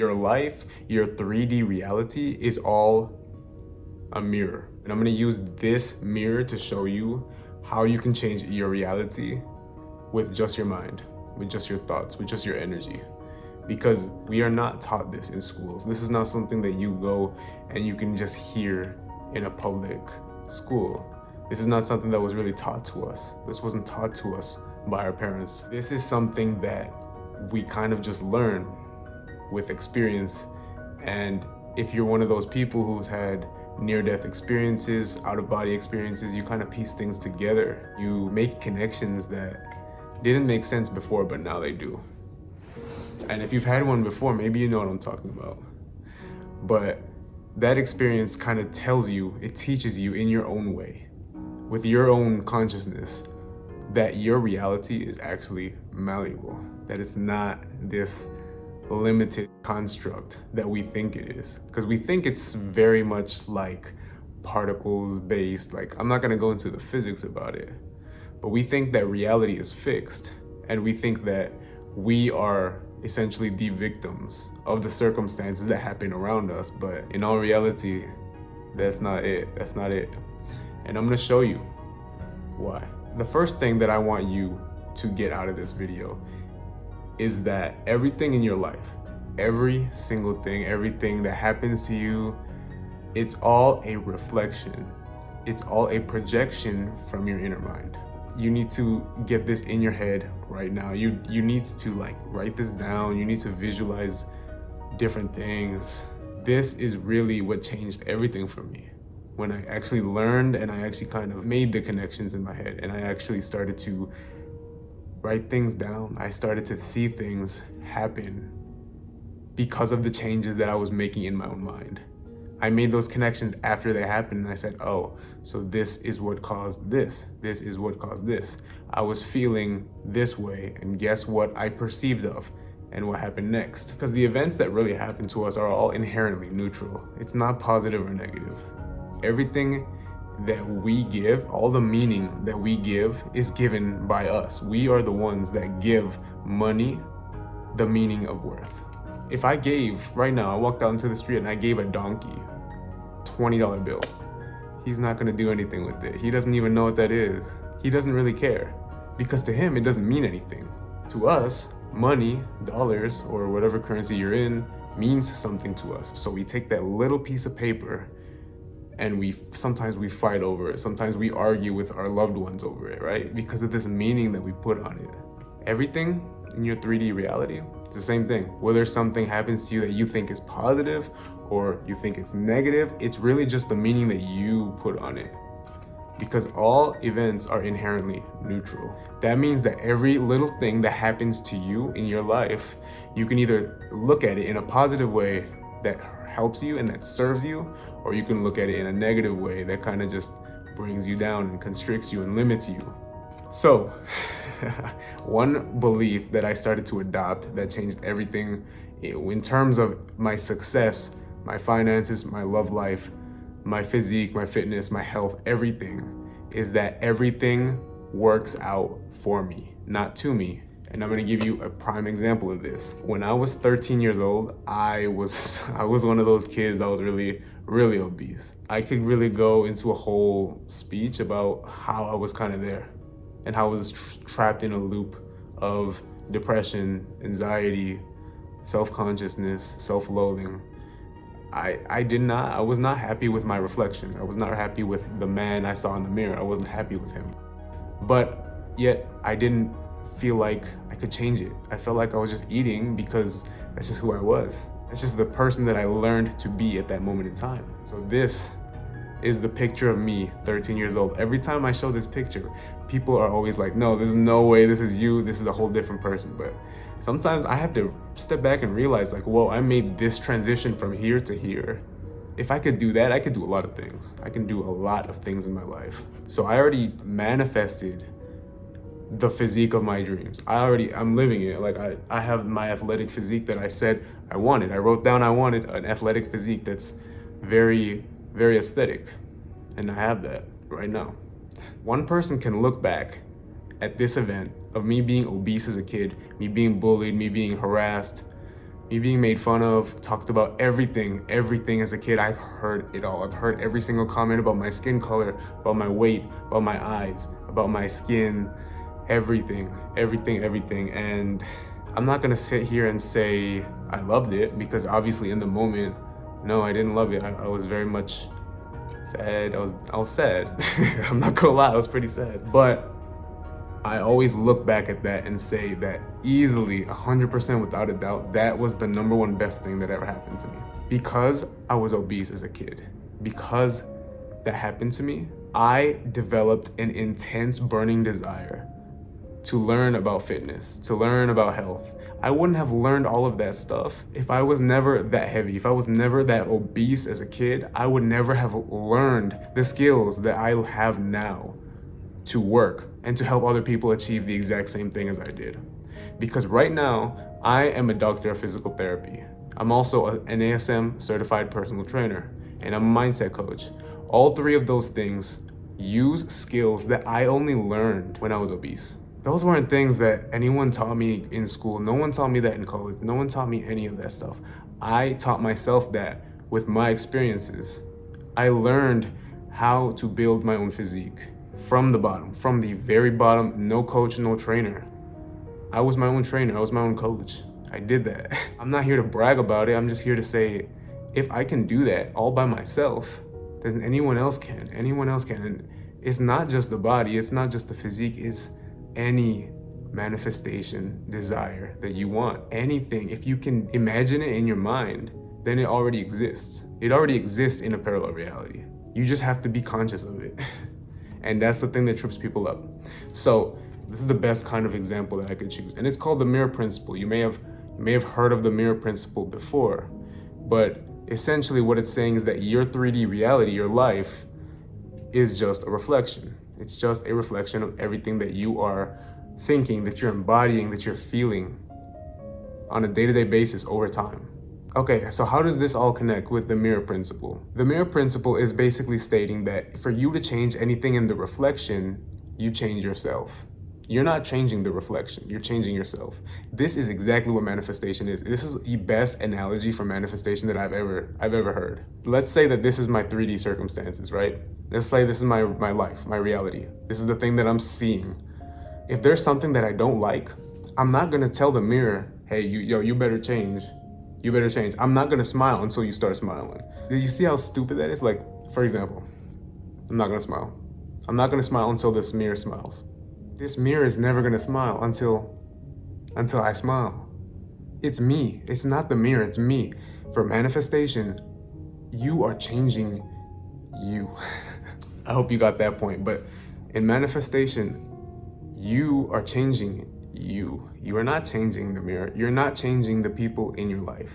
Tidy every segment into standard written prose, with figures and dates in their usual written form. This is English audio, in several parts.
Your life, your 3D reality is all a mirror. And I'm gonna use this mirror to show you how you can change your reality with just your mind, with just your thoughts, with just your energy. Because we are not taught this in schools. This is not something that you go and you can just hear in a public school. This is not something that was really taught to us. This wasn't taught to us by our parents. This is something that we kind of just learn with experience. And if you're one of those people who's had near-death experiences, out-of-body experiences, you kind of piece things together. You make connections that didn't make sense before, but now they do. And if you've had one before, maybe you know what I'm talking about. But that experience kind of tells you, it teaches you in your own way, with your own consciousness, that your reality is actually malleable, that it's not this limited construct that we think it is. Because we think it's very much like particles based. Like, I'm not gonna go into the physics about it, but we think that reality is fixed, and we think that we are essentially the victims of the circumstances that happen around us. But in all reality, that's not it. That's not it. And I'm gonna show you why. The first thing that I want you to get out of this video is that everything in your life, every single thing, everything that happens to you, it's all a reflection. It's all a projection from your inner mind. You need to get this in your head right now. You need to like write this down. You need to visualize different things. This is really what changed everything for me. When I actually learned and I actually kind of made the connections in my head and I actually started to write things down, I started to see things happen because of the changes that I was making in my own mind. I made those connections after they happened, and I said, oh, so this is what caused this. This is what caused this. I was feeling this way, and guess what I perceived of and what happened next. Because the events that really happen to us are all inherently neutral. It's not positive or negative. Everything that we give, all the meaning that we give is given by us. We are the ones that give money the meaning of worth. If I gave, right now, I walked out into the street and I gave a donkey $20 bill, he's not gonna do anything with it. He doesn't even know what that is. He doesn't really care, because to him, it doesn't mean anything. To us, money, dollars, or whatever currency you're in, means something to us. So we take that little piece of paper and sometimes we fight over it. Sometimes we argue with our loved ones over it, right? Because of this meaning that we put on it. Everything in your 3D reality, it's the same thing. Whether something happens to you that you think is positive or you think it's negative, it's really just the meaning that you put on it. Because all events are inherently neutral. That means that every little thing that happens to you in your life, you can either look at it in a positive way that helps you and that serves you, or you can look at it in a negative way that kind of just brings you down and constricts you and limits you. So, one belief that I started to adopt that changed everything in terms of my success, my finances, my love life, my physique, my fitness, my health, everything, is that everything works out for me, not to me. And I'm gonna give you a prime example of this. When I was 13 years old, I was one of those kids that was really, really obese. I could really go into a whole speech about how I was kind of there and how I was trapped in a loop of depression, anxiety, self-consciousness, self-loathing. I was not happy with my reflection. I was not happy with the man I saw in the mirror. I wasn't happy with him. But yet I didn't feel like I could change it. I felt like I was just eating because that's just who I was. It's just the person that I learned to be at that moment in time. So this is the picture of me, 13 years old. Every time I show this picture, people are always like, no, there's no way this is you. This is a whole different person. But sometimes I have to step back and realize like, whoa, I made this transition from here to here. If I could do that, I could do a lot of things. I can do a lot of things in my life. So I already manifested the physique of my dreams. I'm living it. Like I have my athletic physique that I said I wanted. I wrote down I wanted an athletic physique that's very, very aesthetic. And I have that right now. One person can look back at this event of me being obese as a kid, me being bullied, me being harassed, me being made fun of, talked about everything as a kid. I've heard it all. I've heard every single comment about my skin color, about my weight, about my eyes, about my skin, everything. And I'm not gonna sit here and say I loved it, because obviously in the moment, no, I didn't love it. I was very much sad. I was sad. I'm not gonna lie, I was pretty sad. But I always look back at that and say that easily, 100% without a doubt, that was the number one best thing that ever happened to me. Because I was obese as a kid, because that happened to me, I developed an intense burning desire to learn about fitness, to learn about health. I wouldn't have learned all of that stuff if I was never that heavy, if I was never that obese as a kid. I would never have learned the skills that I have now to work and to help other people achieve the exact same thing as I did. Because right now, I am a doctor of physical therapy. I'm also an ASM certified personal trainer, and I'm a mindset coach. All three of those things use skills that I only learned when I was obese. Those weren't things that anyone taught me in school. No one taught me that in college. No one taught me any of that stuff. I taught myself that with my experiences. I learned how to build my own physique from the bottom, from the very bottom, no coach, no trainer. I was my own trainer, I was my own coach. I did that. I'm not here to brag about it. I'm just here to say, if I can do that all by myself, then anyone else can. And it's not just the body, it's not just the physique, it's any manifestation, desire that you want. Anything, if you can imagine it in your mind, then it already exists. It already exists in a parallel reality. You just have to be conscious of it. And that's the thing that trips people up. So this is the best kind of example that I could choose. And it's called the mirror principle. You may have heard of the mirror principle before, but essentially what it's saying is that your 3D reality, your life, is just a reflection. It's just a reflection of everything that you are thinking, that you're embodying, that you're feeling on a day-to-day basis over time. Okay, so how does this all connect with the mirror principle? The mirror principle is basically stating that for you to change anything in the reflection, you change yourself. You're not changing the reflection, you're changing yourself. This is exactly what manifestation is. This is the best analogy for manifestation that I've ever heard. Let's say that this is my 3D circumstances, right? Let's say this is my life, my reality. This is the thing that I'm seeing. If there's something that I don't like, I'm not gonna tell the mirror, hey, you better change. You better change. I'm not gonna smile until you start smiling. Do you see how stupid that is? Like, for example, I'm not gonna smile. I'm not gonna smile until this mirror smiles. This mirror is never gonna smile until I smile. It's me. It's not the mirror, it's me. For manifestation, you are changing you. I hope you got that point. But in manifestation, you are changing you. You are not changing the mirror. You're not changing the people in your life.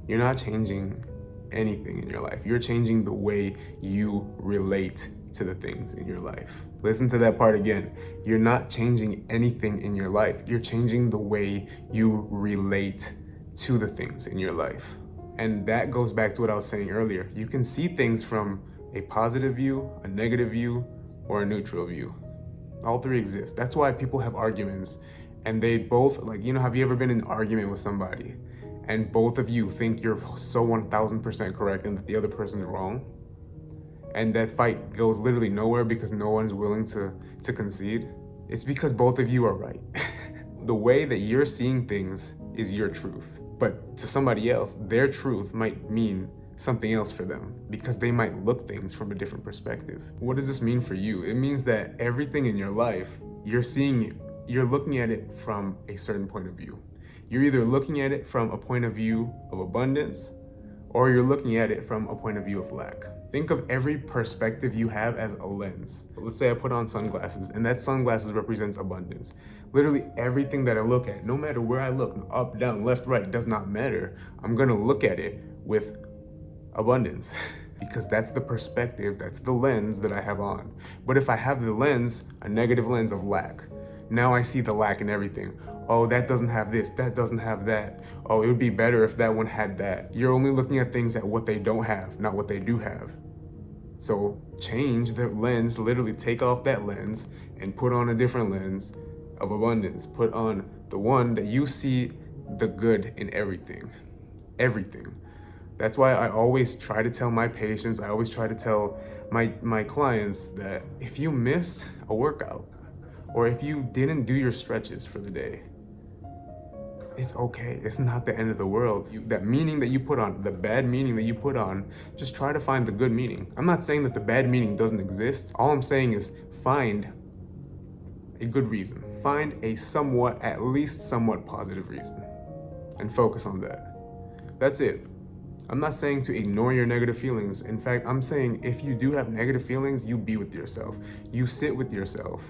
You're not changing anything in your life. You're changing the way you relate to the things in your life. Listen to that part again. You're not changing anything in your life. You're changing the way you relate to the things in your life. And that goes back to what I was saying earlier. You can see things from a positive view, a negative view, or a neutral view. All three exist. That's why people have arguments and they both, like, have you ever been in an argument with somebody and both of you think you're so 1000% correct and that the other person's wrong? And that fight goes literally nowhere because no one's willing to concede. It's because both of you are right. The way that you're seeing things is your truth. But to somebody else, their truth might mean something else for them because they might look things from a different perspective. What does this mean for you? It means that everything in your life, you're looking at it from a certain point of view. You're either looking at it from a point of view of abundance or you're looking at it from a point of view of lack. Think of every perspective you have as a lens. Let's say I put on sunglasses and that sunglasses represents abundance. Literally everything that I look at, no matter where I look, up, down, left, right, does not matter. I'm gonna look at it with abundance because that's the perspective, that's the lens that I have on. But if I have the lens, a negative lens of lack, now I see the lack in everything. Oh, that doesn't have this, that doesn't have that. Oh, it would be better if that one had that. You're only looking at things at what they don't have, not what they do have. So change the lens, literally take off that lens and put on a different lens of abundance. Put on the one that you see the good in everything. everything. That's why I always try to tell my patients, I always try to tell my clients that if you missed a workout or if you didn't do your stretches for the day, it's okay. It's not the end of the world. That meaning that you put on, the bad meaning that you put on, just try to find the good meaning. I'm not saying that the bad meaning doesn't exist. All I'm saying is find a good reason. Find a somewhat, at least somewhat positive reason and focus on that. That's it. I'm not saying to ignore your negative feelings. In fact, I'm saying if you do have negative feelings, you be with yourself. You sit with yourself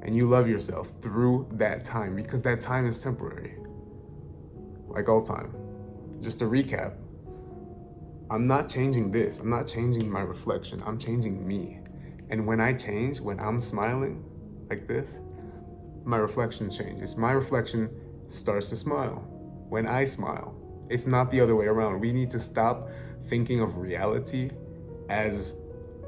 and you love yourself through that time, because that time is temporary. Like all time. Just to recap, I'm not changing this. I'm not changing my reflection. I'm changing me. And when I change, when I'm smiling like this, my reflection changes. My reflection starts to smile when I smile. It's not the other way around. We need to stop thinking of reality as,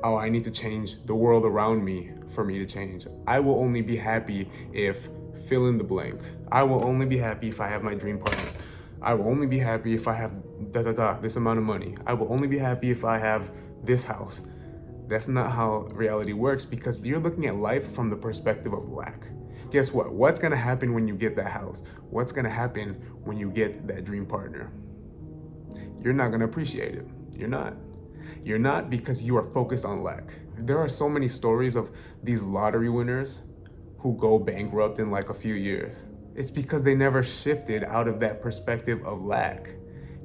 oh, I need to change the world around me for me to change. I will only be happy if fill in the blank. I will only be happy if I have my dream partner. I will only be happy if I have this amount of money. I will only be happy if I have this house. That's not how reality works, because you're looking at life from the perspective of lack. Guess what? What's gonna happen when you get that house? What's gonna happen when you get that dream partner? You're not gonna appreciate it. You're not. You're not, because you are focused on lack. There are so many stories of these lottery winners who go bankrupt in like a few years. It's because they never shifted out of that perspective of lack.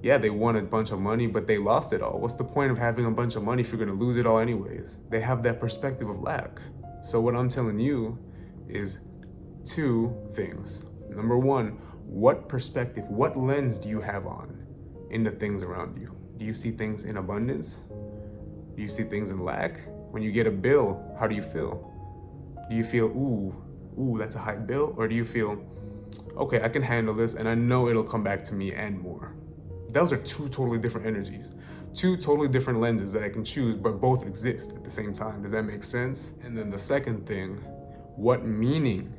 Yeah, they won a bunch of money, but they lost it all. What's the point of having a bunch of money if you're gonna lose it all anyways? They have that perspective of lack. So what I'm telling you is two things. Number one, what perspective, what lens do you have on in the things around you? Do you see things in abundance? Do you see things in lack? When you get a bill, how do you feel? Do you feel, ooh, that's a high bill? Or do you feel, okay, I can handle this and I know it'll come back to me and more? Those are two totally different energies, two totally different lenses that I can choose, but both exist at the same time. Does that make sense? And then the second thing, what meaning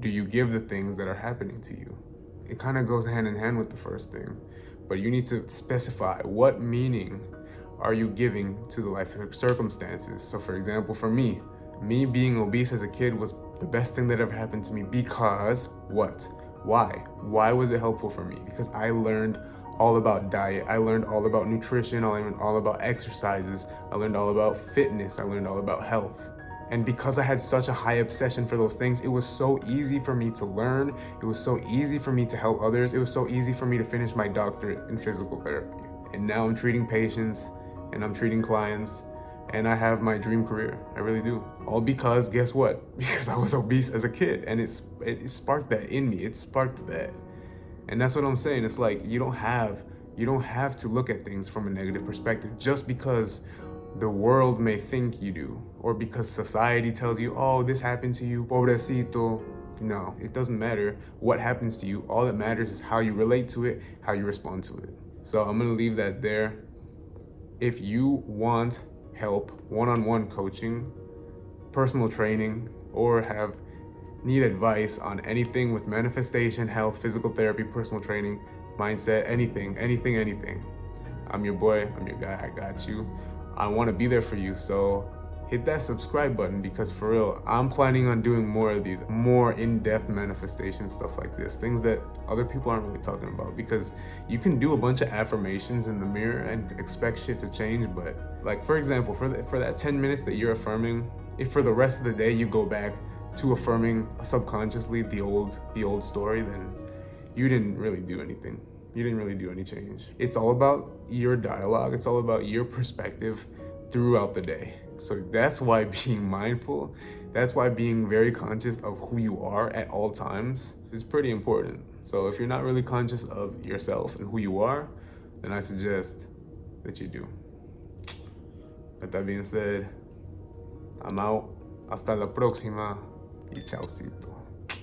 do you give the things that are happening to you? It kind of goes hand in hand with the first thing, but you need to specify what meaning are you giving to the life circumstances. So for example, for me being obese as a kid was the best thing that ever happened to me, because what? Why? Why was it helpful for me? Because I learned all about diet. I learned all about nutrition. I learned all about exercises. I learned all about fitness. I learned all about health. And because I had such a high obsession for those things, it was so easy for me to learn. It was so easy for me to help others. It was so easy for me to finish my doctorate in physical therapy. And now I'm treating patients and I'm treating clients, and I have my dream career. I really do. All because, guess what? Because I was obese as a kid, and it sparked that in me. It sparked that. And that's what I'm saying. It's like you don't have to look at things from a negative perspective just because the world may think you do, or because society tells you, oh, this happened to you, pobrecito. No, it doesn't matter what happens to you. All that matters is how you relate to it, how you respond to it. So I'm gonna leave that there. If you want help, one-on-one coaching, personal training, or need advice on anything with manifestation, health, physical therapy, personal training, mindset, anything, I'm your boy, I'm your guy, I got you. I want to be there for you, so hit that subscribe button, because for real, I'm planning on doing more of these, more in-depth manifestation stuff like this, things that other people aren't really talking about, because you can do a bunch of affirmations in the mirror and expect shit to change, but like, for example, for that 10 minutes that you're affirming, if for the rest of the day you go back to affirming subconsciously the old story, then you didn't really do anything. You didn't really do any change. It's all about your dialogue. It's all about your perspective throughout the day. So that's why being mindful, that's why being very conscious of who you are at all times is pretty important. So if you're not really conscious of yourself and who you are, then I suggest that you do. With that being said, I'm out. Hasta la próxima y chaucito.